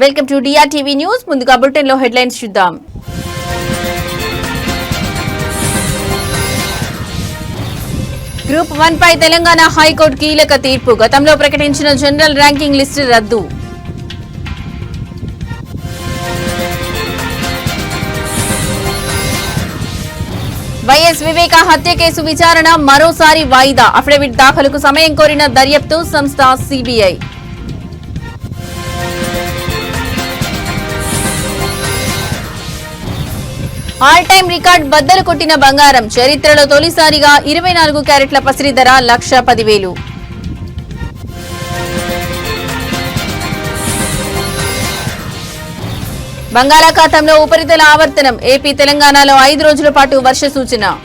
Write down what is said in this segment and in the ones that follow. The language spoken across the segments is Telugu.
Welcome to DRTV news. ముందుగా బులెటిన్ లో హెడ్లైన్స్ చూద్దాం. గ్రూప్ 1 పై తెలంగాణ హైకోర్టు కీలక తీర్పు. గతంలో ప్రకటించిన జనరల్ ర్యాంకింగ్ లిస్టు రద్దు. వైఎస్ వివేక హత్య కేసు విచారణ మరోసారి వాయిదా. అఫిడవిట్ దాఖలుకు సమయం కోరిన దర్యాప్తు సంస్థ సిబిఐ. ఆల్ టైమ్ రికార్డ్ బద్దలు కొట్టిన బంగారం. చరిత్రలో తొలిసారిగా 24 క్యారెట్ల పసిడి ధర 1,10,000. బంగాళాఖాతంలో ఉపరితల ఆవర్తనం. ఏపీ తెలంగాణలో 5 రోజుల పాటు వర్ష సూచన.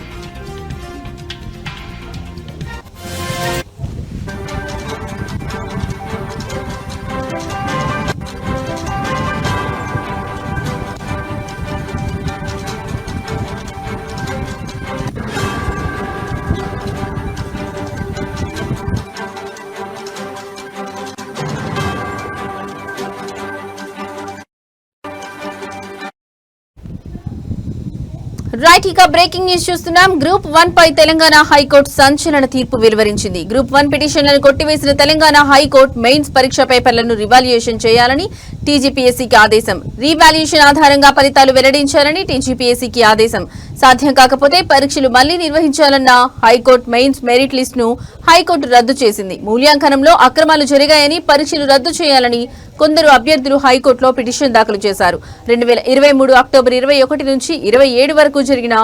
రైట్, ఇక బ్రేకింగ్ న్యూస్ చూస్తున్నాం. గ్రూప్ 1 పై తెలంగాణ హైకోర్టు సంచలన తీర్పు వెలువరించింది. గ్రూప్ 1 పిటిషన్లను కొట్టివేసిన తెలంగాణ హైకోర్టు మెయిన్స్ పరీక్ష పేపర్లను రివాల్యుయేషన్ చేయాలని టీజీపీఎస్సీకి ఆదేశం. రీవాల్యుయేషన్ ఆధారంగా ఫలితాలు వెల్లడించాలని టీజీపీఎస్సీకి ఆదేశం. సాధ్యం కాకపోతే పరీక్షలు మళ్లీ నిర్వహించాలన్న హైకోర్టు మెయిన్స్ మెరిట్ లిస్టును హైకోర్టు రద్దు చేసింది. మూల్యాంకనంలో అక్రమాలు జరిగాయని, పరీక్షలు రద్దు చేయాలని కొందరు అభ్యర్థులు హైకోర్టులో పిటిషన్ దాఖలు చేశారు. 2023 అక్టోబర్ 21 నుంచి 27 వరకు జరిగిన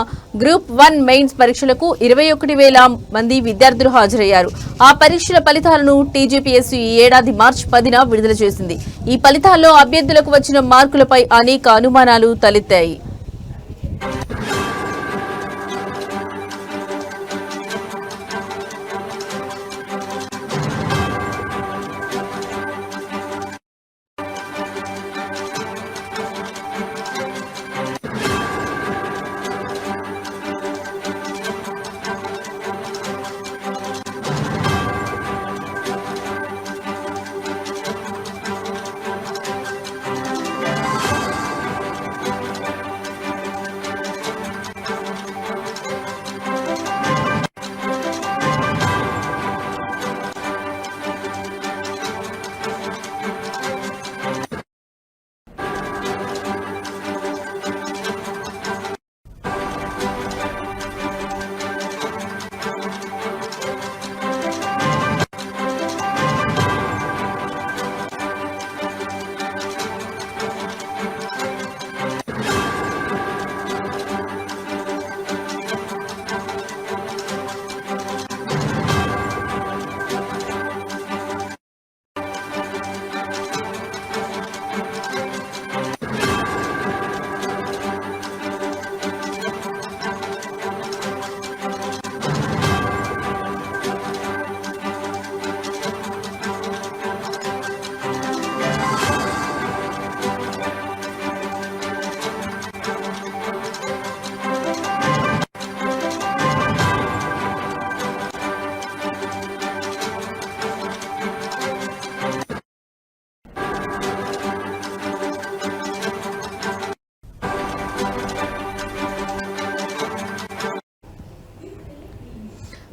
గ్రూప్ 1 మెయిన్స్ పరీక్షలకు 21,000 మంది విద్యార్థులు హాజరయ్యారు. ఆ పరీక్షల ఫలితాలను టీజీపీఎస్సీ ఈ ఏడాది మార్చి 10న విడుదల చేసింది. ఈ ఫలితాల్లో అభ్యర్థులకు వచ్చిన మార్కులపై అనేక అనుమానాలు తలెత్తాయి.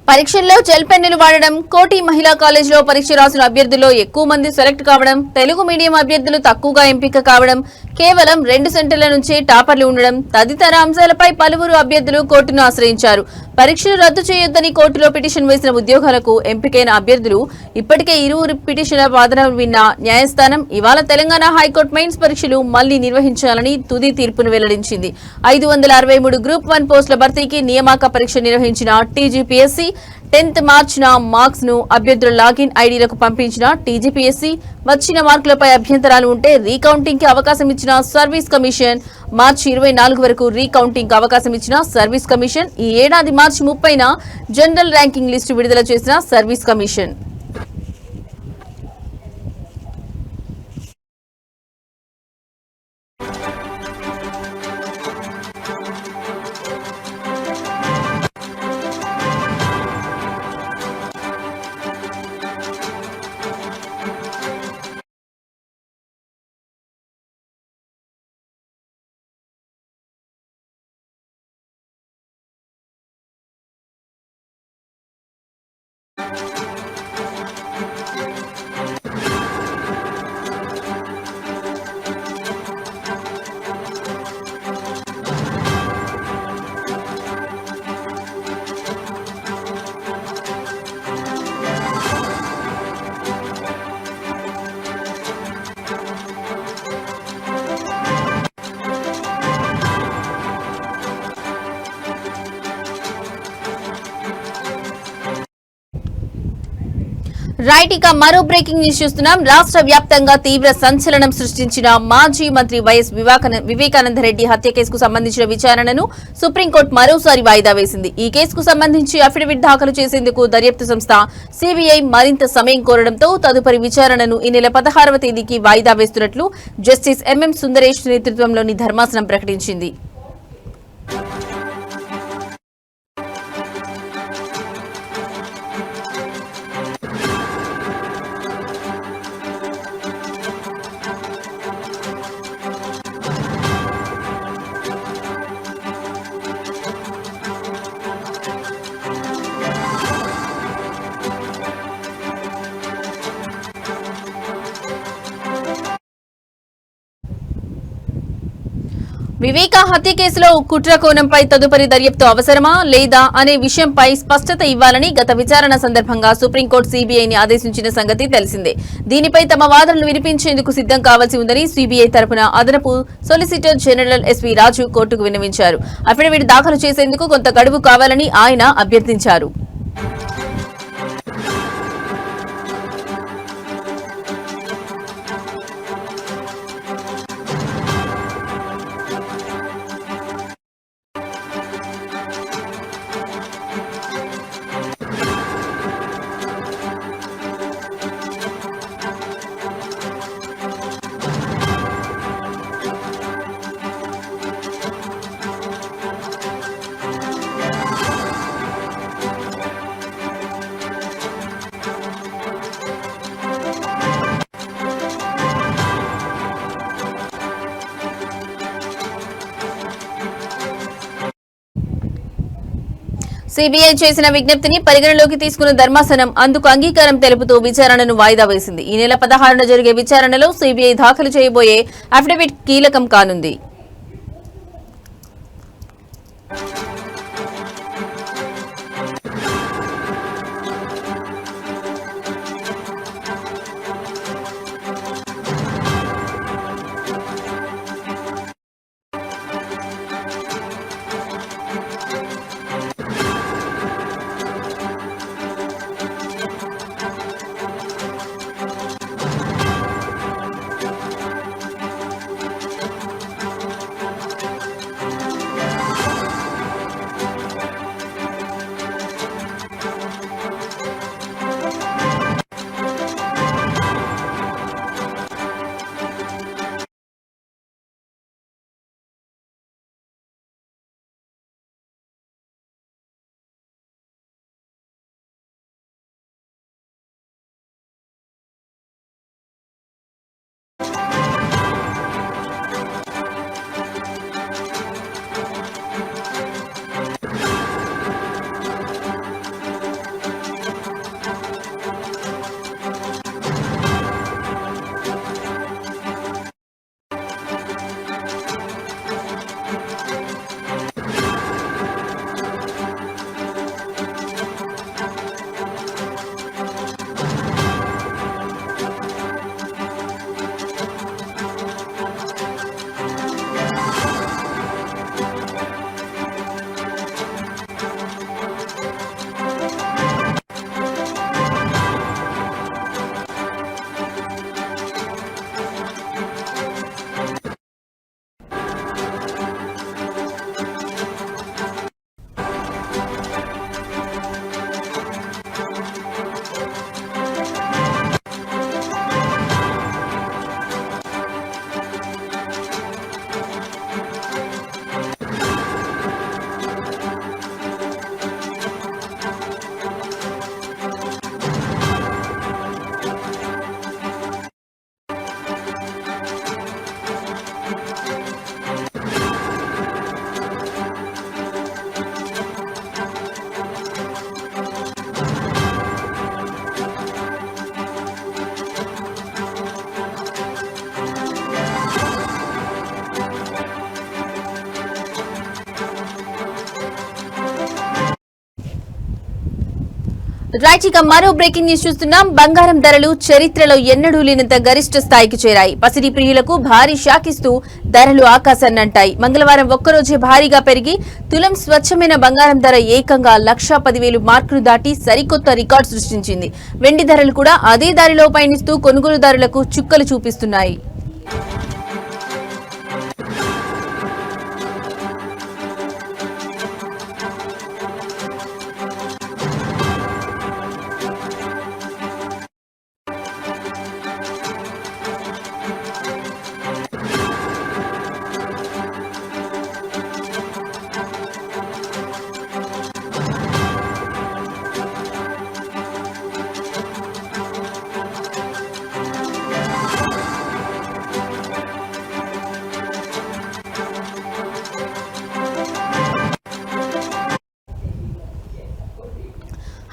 పరీక్షల్లో జెల్ పెన్నులు వాడడం, కోటి మహిళా కాలేజీలో పరీక్ష రాసిన అభ్యర్థుల్లో ఎక్కువ మంది సెలెక్ట్ కావడం, తెలుగు మీడియం అభ్యర్థులు తక్కువగా ఎంపిక కావడం, కేవలం 2 సెంటర్ల నుంచే టాపర్లు ఉండడం తదితర అంశాలపై పలువురు అభ్యర్థులు కోర్టును ఆశ్రయించారు. పరీక్షలు రద్దు చేయొద్దని కోర్టులో పిటిషన్ వేసిన ఉద్యోగాలకు ఎంపికైన అభ్యర్థులు ఇప్పటికే ఇరువురు పిటిషన్ల వాదనలు విన్న న్యాయస్థానం ఇవాళ తెలంగాణ హైకోర్టు మెయిన్స్ పరీక్షలు మళ్లీ నిర్వహించాలని తుది తీర్పును వెల్లడించింది. 563 గ్రూప్ 1 పోస్టుల భర్తీకి నియామక పరీక్ష నిర్వహించిన టీజీపీఎస్సీ 10th మార్చిన మార్క్స్ ను అభ్యర్థుల లాగిన్ ఐడీలకు పంపించిన టీజీపీఎస్సీ వచ్చిన మార్కులపై అభ్యంతరాలు ఉంటే రీకౌంటింగ్ కి అవకాశం ఇచ్చిన సర్వీస్ కమిషన్, మార్చి 24 వరకు రీకౌంటింగ్ కి అవకాశం ఇచ్చిన సర్వీస్ కమిషన్, ఈ ఏడాది మార్చి 30న జనరల్ ర్యాంకింగ్ లిస్టు విడుదల చేసిన సర్వీస్ కమిషన్. రైట్, ఇక మరో బ్రేకింగ్ న్యూస్ చూస్తున్నాం. రాష్ట్ర వ్యాప్తంగా తీవ్ర సంచలనం సృష్టించిన మాజీ మంత్రి వైఎస్ వివేకానందరెడ్డి హత్య కేసుకు సంబంధించిన విచారణను సుప్రీంకోర్టు మరోసారి వాయిదా వేసింది. ఈ కేసుకు సంబంధించి అఫిడవిట్ దాఖలు చేసేందుకు దర్యాప్తు సంస్థ సిబిఐ మరింత సమయం కోరడంతో తదుపరి విచారణను ఈ నెల 16వ తేదీకి వాయిదా వేస్తున్నట్లు జస్టిస్ ఎంఎం సుందరేష్ నేతృత్వంలోని ధర్మాసనం ప్రకటించింది. వివేక హత్య కేసులో కుట్ర కోణంపై తదుపరి దర్యాప్తు అవసరమా లేదా అనే విషయంపై స్పష్టత ఇవ్వాలని గత విచారణ సందర్భంగా సుప్రీంకోర్టు సీబీఐని ఆదేశించిన సంగతి తెలిసిందే. దీనిపై తమ వాదనలు వినిపించేందుకు సిద్దం కావాల్సి ఉందని సీబీఐ తరపున అదనపు సొలిసిటర్ జనరల్ ఎస్వీ రాజు కోర్టుకు విన్నవించారు. అఫిడవిట్ దాఖలు చేసేందుకు కొంత గడువు కావాలని ఆయన అభ్యర్థించారు. సీబీఐ చేసిన విజ్ఞప్తిని పరిగణలోకి తీసుకున్న ధర్మాసనం అందుకు అంగీకారం తెలుపుతూ విచారణను వాయిదా వేసింది. ఈ నెల 16న జరిగే విచారణలో సీబీఐ దాఖలు చేయబోయే అఫిడవిట్ కీలకం కానుంది. రైట్, ఇక మరో బ్రేకింగ్ న్యూస్ చూస్తున్నాం. బంగారం ధరలు చరిత్రలో ఎన్నడూ లేనంత గరిష్ట స్థాయికి చేరాయి. పసిడి ప్రియులకు భారీ షాక్ ఇస్తూ ధరలు ఆకాశాన్నంటాయి. మంగళవారం ఒక్కరోజే భారీగా పెరిగి తులం స్వచ్ఛమైన బంగారం ధర ఏకంగా 1,10,000 మార్కులు దాటి సరికొత్త రికార్డు సృష్టించింది. వెండి ధరలు కూడా అదే దారిలో పయనిస్తూ కొనుగోలుదారులకు చుక్కలు చూపిస్తున్నాయి.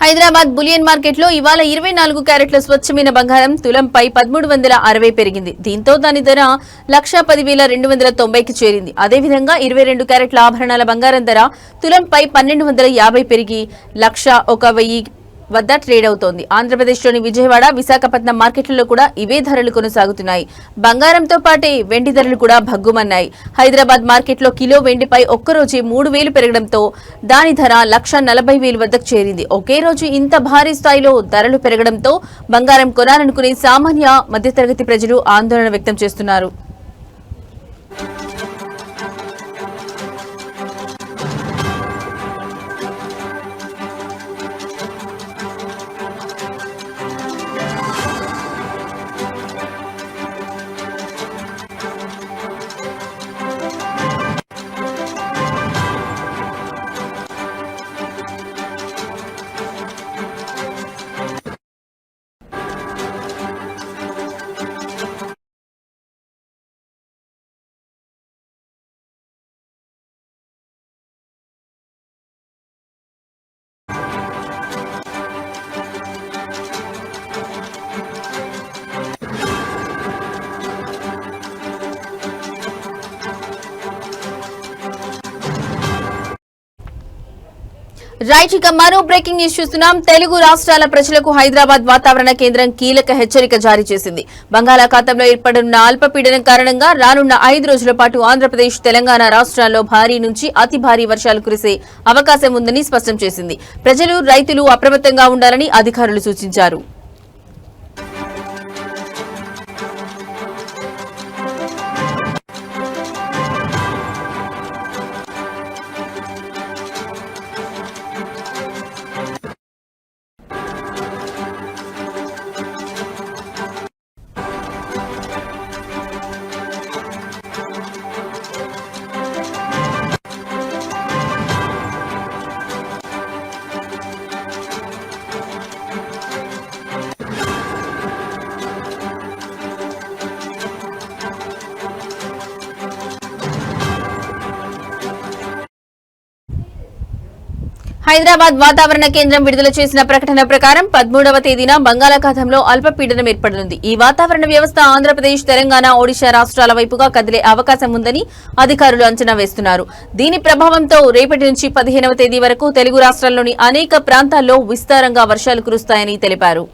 హైదరాబాద్ బులియన్ మార్కెట్ లో ఇవాళ 24 క్యారెట్ల స్వచ్ఛమైన బంగారం తులంపై 1360 పెరిగింది. దీంతో దాని ధర 1,10,290కి చేరింది. అదేవిధంగా 22 క్యారెట్ల ఆభరణాల బంగారం ధర తులంపై 1,250 పెరిగి 1,01,000 వద్ద ట్రేడ్ అవుతోంది. ఆంధ్రప్రదేశ్లోని విజయవాడ, విశాఖపట్నం మార్కెట్లలో కూడా ఇవే ధరలు కొనసాగుతున్నాయి. బంగారంతో పాటే వెండి ధరలు కూడా భగ్గుమన్నాయి. హైదరాబాద్ మార్కెట్లో కిలో వెండిపై ఒక్కరోజే 3,000 పెరగడంతో దాని ధర 1,40,000 వద్దకు చేరింది. ఒకే రోజు ఇంత భారీ స్థాయిలో ధరలు పెరగడంతో బంగారం కొనాలనుకునే సామాన్య మధ్యతరగతి ప్రజలు ఆందోళన వ్యక్తం చేస్తున్నారు. రైట్, ఇక మరో బ్రేకింగ్ న్యూస్ చూస్తున్నాం. తెలుగు రాష్ట్రాల ప్రజలకు హైదరాబాద్ వాతావరణ కేంద్రం కీలక హెచ్చరిక జారీ చేసింది. బంగాళాఖాతంలో ఏర్పడనున్న అల్పపీడనం కారణంగా రానున్న 5 రోజుల పాటు ఆంధ్రప్రదేశ్, తెలంగాణ రాష్ట్రాల్లో భారీ నుంచి అతి భారీ వర్షాలు కురిసే అవకాశం ఉందని స్పష్టం చేసింది. ప్రజలు, రైతులు అప్రమత్తంగా ఉండాలని అధికారులు సూచించారు. హైదరాబాద్ వాతావరణ కేంద్రం విడుదల చేసిన ప్రకటన ప్రకారం 13వ తేదీన బంగాళాఖాతంలో అల్పపీడనం ఏర్పడనుంది. ఈ వాతావరణ వ్యవస్థ ఆంధ్రప్రదేశ్, తెలంగాణ, ఒడిశా రాష్ట్రాల వైపుగా కదిలే అవకాశం ఉందని అధికారులు అంచనా వేస్తున్నారు. దీని ప్రభావంతో రేపటి నుంచి 15వ తేదీ వరకు తెలుగు రాష్ట్రాల్లోని అనేక ప్రాంతాల్లో విస్తారంగా వర్షాలు కురుస్తాయని తెలిపారు.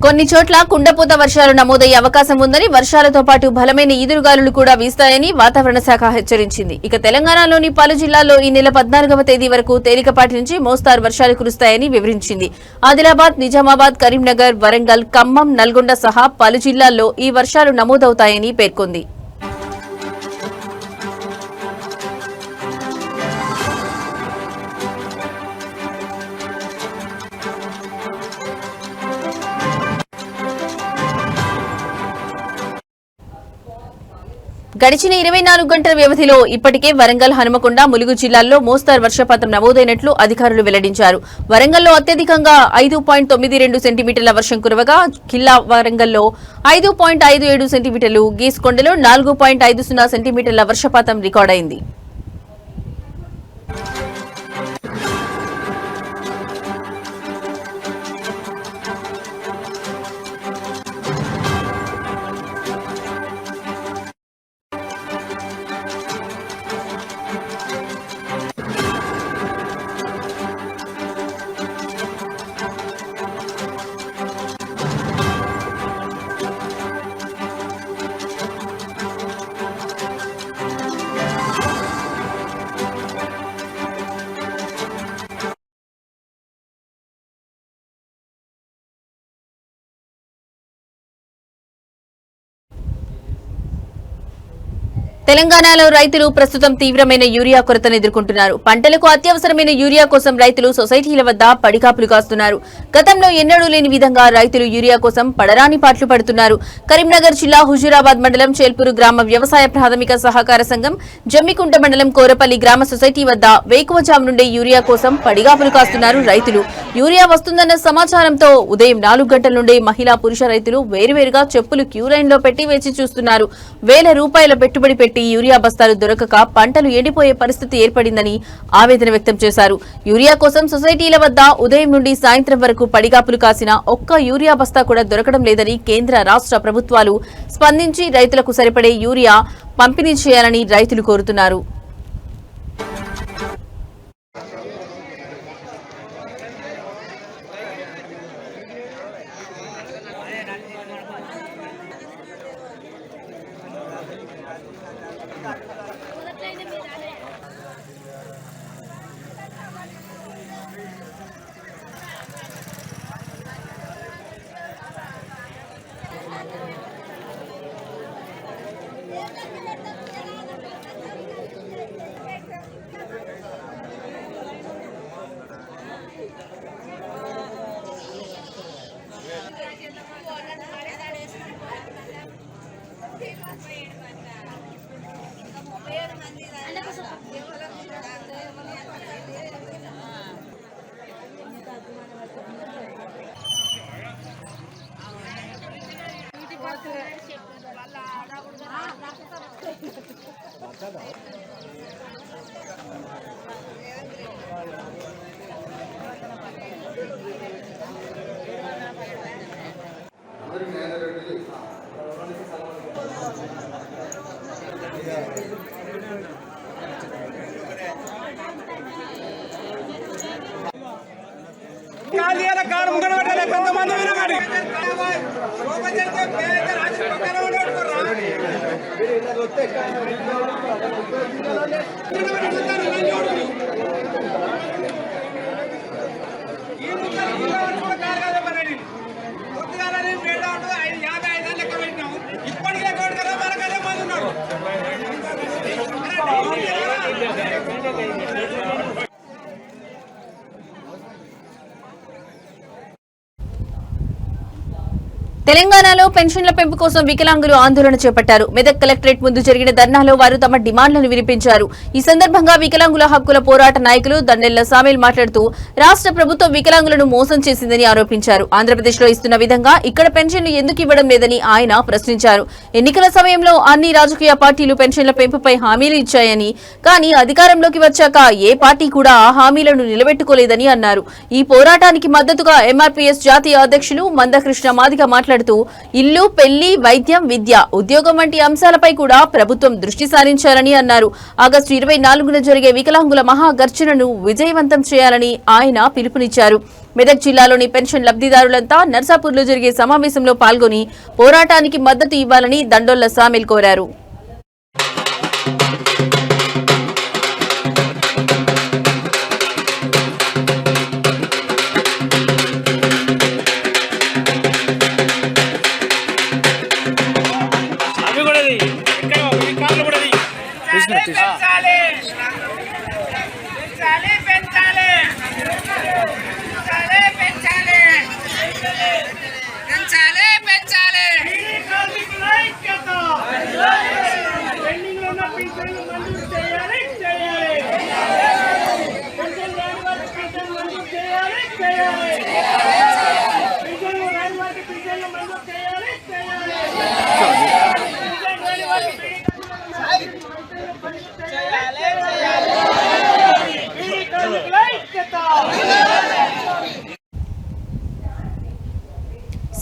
కొన్ని చోట్ల కుండపోత వర్షాలు నమోదయ్యే అవకాశం ఉందని, వర్షాలతో పాటు బలమైన ఈదురుగాలులు కూడా వీస్తాయని వాతావరణ శాఖ హెచ్చరించింది. ఇక తెలంగాణలోని పలు జిల్లాల్లో ఈ నెల 14వ తేదీ వరకు తేలికపాటి నుంచి మోస్తారు వర్షాలు కురుస్తాయని వివరించింది. ఆదిలాబాద్, నిజామాబాద్, కరీంనగర్, వరంగల్, ఖమ్మం, నల్గొండ సహా పలు జిల్లాల్లో ఈ వర్షాలు నమోదవుతాయని పేర్కొంది. గడిచిన 24 గంటల వ్యవధిలో ఇప్పటికే వరంగల్, హనుమకొండ, ములుగు జిల్లాల్లో మోస్తరు వర్షపాతం నమోదైనట్లు అధికారులు వెల్లడించారు. వరంగల్లో అత్యధికంగా 5.92 సెంటీమీటర్ల వర్షం కురవగా కిల్లా వరంగల్లో 5.57 సెంటీమీటర్లు, గీసుకొండలో 4.50 సెంటీమీటర్ల వర్షపాతం రికార్డైంది. తెలంగాణలో రైతులు ప్రస్తుతం తీవ్రమైన యూరియా కొరతను ఎదుర్కొంటున్నారు. పంటలకు అత్యవసరమైన యూరియా కోసం రైతులు సొసైటీల వద్ద పడిగాపులు కాస్తున్నారు. గతంలో ఎన్నడూ లేని విధంగా రైతులు యూరియా కోసం పడరాని పాట్లు పడుతున్నారు. కరీంనగర్ జిల్లా హుజూరాబాద్ మండలం చేల్పూరు గ్రామ వ్యవసాయ ప్రాథమిక సహకార సంఘం, జమ్మికుంట మండలం కోరపల్లి గ్రామ సొసైటీ వద్ద వేకువజాము నుండే యూరియా కోసం పడిగాపులు కాస్తున్నారు రైతులు. యూరియా వస్తుందన్న సమాచారంతో ఉదయం 4 గంటల నుండే మహిళా, పురుష రైతులు వేరువేరుగా చెప్పులు క్యూ లైన్ లో పెట్టి వేచి చూస్తున్నారు. వేల రూపాయల పెట్టుబడి పెట్టి యూరియా బస్తాలు దొరకక పంటలు ఎండిపోయే పరిస్థితి ఏర్పడిందని ఆవేదన వ్యక్తం చేశారు. యూరియా కోసం సొసైటీల వద్ద ఉదయం నుండి సాయంత్రం వరకు పడిగాపులు కాసిన ఒక్క యూరియా బస్తా కూడా దొరకడం లేదని కేంద్ర, రాష్ట్ర ప్రభుత్వాలు స్పందించి రైతులకు సరిపడే యూరియా పంపిణీ చేయాలని రైతులు కోరుతున్నారు. తెలంగాణలో పెన్షన్ల పెంపు కోసం వికలాంగులు ఆందోళన చేపట్టారు. మెదక్ కలెక్టరేట్ ముందు జరిగిన ధర్నాలో వారు తమ డిమాండ్లను వినిపించారు. ఈ సందర్భంగా వికలాంగుల హక్కుల పోరాట నాయకులు దండెళ్ల సామేల్ మాట్లాడుతూ రాష్ట్ర ప్రభుత్వం వికలాంగులను మోసం చేసిందని ఆరోపించారు. ఆంధ్రప్రదేశ్లో ఇస్తున్న విధంగా ఇక్కడ పెన్షన్లు ఎందుకు ఇవ్వడం లేదని ఆయన ప్రశ్నించారు. ఎన్నికల సమయంలో అన్ని రాజకీయ పార్టీలు పెన్షన్ల పెంపుపై హామీలు ఇచ్చాయని, కానీ అధికారంలోకి వచ్చాక ఏ పార్టీ కూడా ఆ హామీలను నిలబెట్టుకోలేదని అన్నారు. ఈ పోరాటానికి మద్దతుగా ఎంఆర్పీఎస్ జాతీయ అధ్యక్షులు మందకృష్ణ మాదిగ మాట్లాడుతూ ఇల్లు, పెళ్లి, వైద్యం, విద్య, ఉద్యోగం వంటి అంశాలపై కూడా ప్రభుత్వం దృష్టి సారించాలని అన్నారు. ఆగస్టు 24న జరిగే వికలాంగుల మహాగర్జనను విజయవంతం చేయాలని ఆయన పిలుపునిచ్చారు. మెదక్ జిల్లాలోని పెన్షన్ లబ్ధిదారులంతా నర్సాపూర్లో జరిగే సమావేశంలో పాల్గొని పోరాటానికి మద్దతు ఇవ్వాలని దండోళ్ల సామేల్ కోరారు. పెంచాలి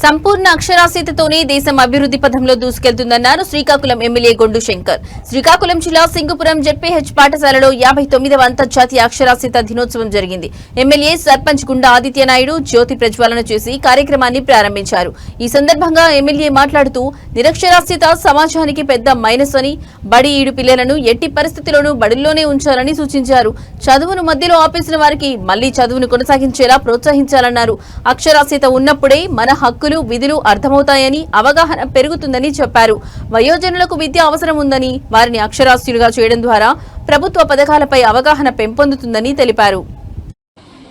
సంపూర్ణ అక్షరాస్యతతోనే దేశం అభివృద్ధి పథంలో దూసుకెళ్తుందన్నారు శ్రీకాకుళం ఎమ్మెల్యే గొండు శంకర్. శ్రీకాకుళం జిల్లా సింగుపురం జెడ్పీహెచ్ పాఠశాలలో 59వ అంతర్జాతీయ అక్షరాస్యత దినోత్సవం జరిగింది. ఎమ్మెల్యే సర్పంచ్ గుండా ఆదిత్యనాయుడు జ్యోతి ప్రజ్వలన చేసి కార్యక్రమాన్ని ప్రారంభించారు. ఈ సందర్భంగా ఎమ్మెల్యే మాట్లాడుతూ నిరక్షరాస్యత సమాజానికి పెద్ద మైనస్ అని, బడి ఈడు పిల్లలను ఎట్టి పరిస్థితుల్లోనూ బడుల్లోనే ఉంచాలని సూచించారు. చదువును మధ్యలో ఆపేసిన వారికి మళ్లీ చదువును కొనసాగించేలా ప్రోత్సహించాలన్నారు. అక్షరాస్యత ఉన్నప్పుడే మన హక్కులు విధులు అర్థమవుతాయని, అవగాహన పెరుగుతుందని చెప్పారు. వయోజనులకు విద్య అవసరం ఉందని, వారిని అక్షరాస్యులుగా చేయడం ద్వారా ప్రభుత్వ పథకాలపై అవగాహన పెంపొందుతుందని తెలిపారు.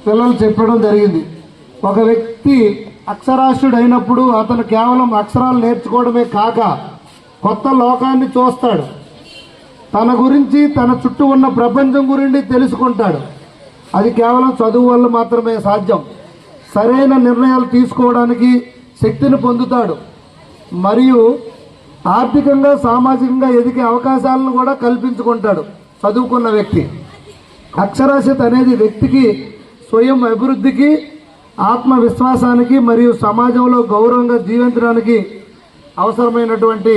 పిల్లలు చెప్పడం జరిగింది. ఒక వ్యక్తి అక్షరాస్యుడైనప్పుడు అతను కేవలం అక్షరాలు నేర్చుకోవడమే కాక కొత్త లోకాన్ని చూస్తాడు. తన గురించి, తన చుట్టూ ఉన్న ప్రపంచం గురించి తెలుసుకుంటాడు. అది కేవలం చదువు వల్ల మాత్రమే సాధ్యం. సరైన నిర్ణయాలు తీసుకోవడానికి శక్తిని పొందుతాడు. మరియు ఆర్థికంగా, సామాజికంగా ఎదిగే అవకాశాలను కూడా కల్పించుకుంటాడు చదువుకున్న వ్యక్తి. అక్షరాస్యత అనేది వ్యక్తికి స్వయం అభివృద్ధికి, ఆత్మవిశ్వాసానికి మరియు సమాజంలో గౌరవంగా జీవించడానికి అవసరమైనటువంటి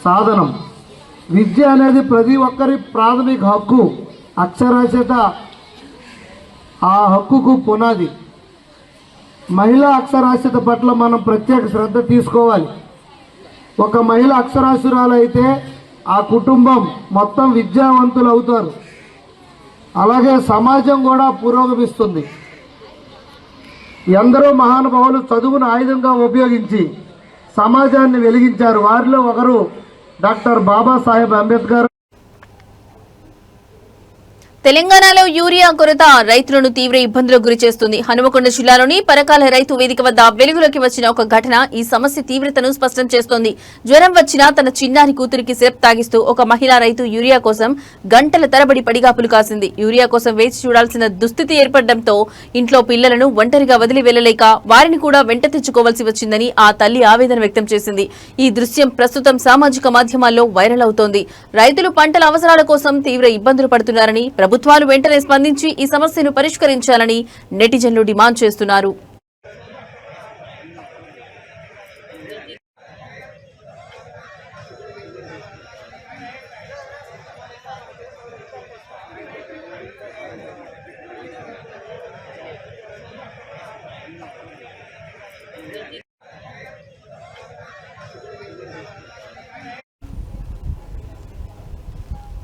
సాధనం. విద్య అనేది ప్రతి ఒక్కరి ప్రాథమిక హక్కు. అక్షరాస్యత ఆ హక్కుకు పునాది. మహిళా అక్షరాస్యత పట్ల మనం ప్రత్యేక శ్రద్ధ తీసుకోవాలి. ఒక మహిళ అక్షరాస్యురాలు అయితే ఆ కుటుంబం మొత్తం విద్యావంతులు అవుతారు. అలాగే సమాజం కూడా పురోగమిస్తుంది. ఎందరో మహానుభావులు చదువును ఆయుధంగా ఉపయోగించి సమాజాన్ని వెలిగించారు. వారిలో ఒకరు డాక్టర్ బాబాసాహెబ్ అంబేద్కర్. తెలంగాణలో యూరియా కొరత రైతులను తీవ్ర ఇబ్బందులకు గురిచేస్తుంది. హనుమకొండ జిల్లాలోని పరకాల రైతు వేదిక వద్ద వెలుగులోకి వచ్చిన ఒక ఘటన ఈ సమస్య తీవ్రతను స్పష్టం చేస్తోంది. జ్వరం వచ్చినా తన చిన్నారి కూతురికి సిరప్ తాగిస్తూ ఒక మహిళా రైతు యూరియా కోసం గంటల తరబడి పడిగాపులు కాసింది. యూరియా కోసం వేచి చూడాల్సిన దుస్థితి ఏర్పడడంతో ఇంట్లో పిల్లలను ఒంటరిగా వదిలి వెళ్లలేక వారిని కూడా వెంట తెచ్చుకోవాల్సి వచ్చిందని ఆ తల్లి ఆవేదన వ్యక్తం చేసింది. ఈ దృశ్యం ప్రస్తుతం సామాజిక మాధ్యమాల్లో వైరల్ అవుతోంది. రైతులు పంటల అవసరాల కోసం తీవ్ర ఇబ్బందులు పడుతున్నారని, ప్రభుత్వాలు వెంటనే స్పందించి ఈ సమస్యను పరిష్కరించాలని నెటిజన్లు డిమాండ్ చేస్తున్నారు.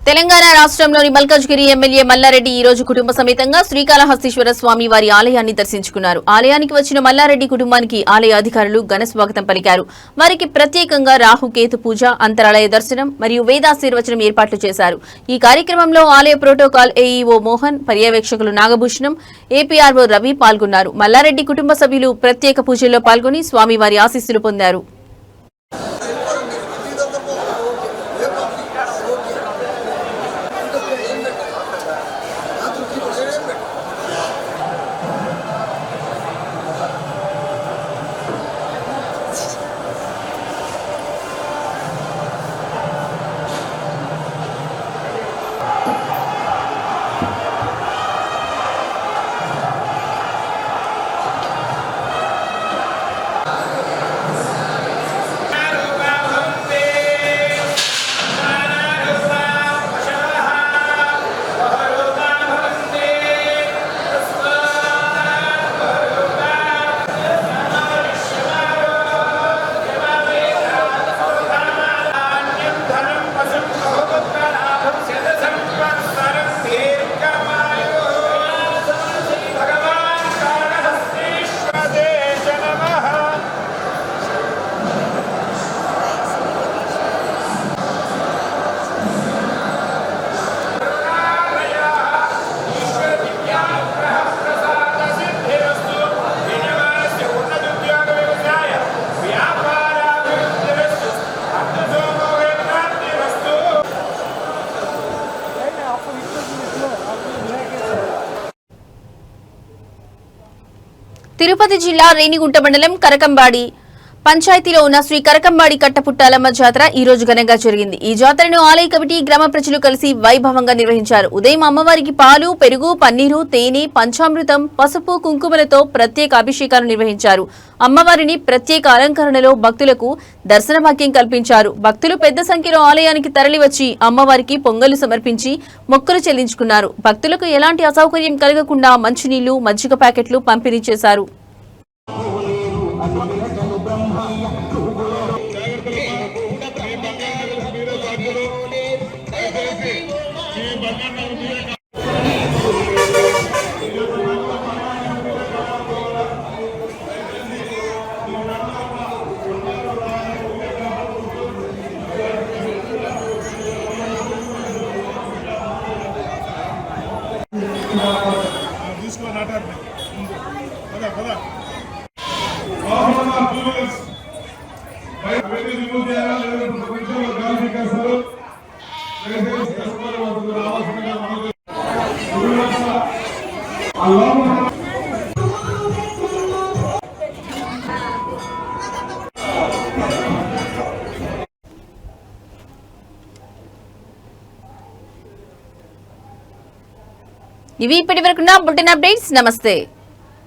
తెలంగాణ రాష్ట్రంలోని మల్కాజ్గిరి ఎమ్మెల్యే మల్లారెడ్డి ఈ రోజు కుటుంబ సమేతంగా శ్రీకాళహస్తీశ్వర స్వామి వారి ఆలయాన్ని దర్శించుకున్నారు. ఆలయానికి వచ్చిన మల్లారెడ్డి కుటుంబానికి ఆలయ అధికారులు ఘన స్వాగతం పలికారు. వారికి ప్రత్యేకంగా రాహుకేతు పూజ, అంతరాలయ దర్శనం మరియు వేదాశీర్వచనం ఏర్పాట్లు చేశారు. ఈ కార్యక్రమంలో ఆలయ ప్రోటోకాల్ ఏఈఓ మోహన్, పర్యవేక్షకులు నాగభూషణం, ఏపీఆర్ఓ రవి పాల్గొన్నారు. మల్లారెడ్డి కుటుంబ సభ్యులు ప్రత్యేక పూజల్లో పాల్గొని స్వామివారి ఆశీస్సులు పొందారు. తిరుపతి జిల్లా రేణిగుంట మండలం కరకంబాడి పంచాయతీలో ఉన్న శ్రీ కరకంబాడి కట్టపుట్టాలమ్మ జాతర ఈ రోజు ఘనంగా జరిగింది. ఈ జాతరను ఆలయ కమిటీ, గ్రామ ప్రజలు కలిసి వైభవంగా నిర్వహించారు. ఉదయం అమ్మవారికి పాలు, పెరుగు, పన్నీరు, తేనె, పంచామృతం, పసుపు, కుంకుమలతో ప్రత్యేక అభిషేకాలు నిర్వహించారు. అమ్మవారిని ప్రత్యేక అలంకరణలో భక్తులకు దర్శన భాగ్యం కల్పించారు. భక్తులు పెద్ద సంఖ్యలో ఆలయానికి తరలివచ్చి అమ్మవారికి పొంగలు సమర్పించి మొక్కులు చెల్లించుకున్నారు. భక్తులకు ఎలాంటి అసౌకర్యం కలగకుండా మంచినీళ్లు, మజ్జిగ ప్యాకెట్లు పంపిణీ చేశారు. ఇవి ఇప్పటివరకున్న బులెటిన్ అప్డేట్స్. నమస్తే.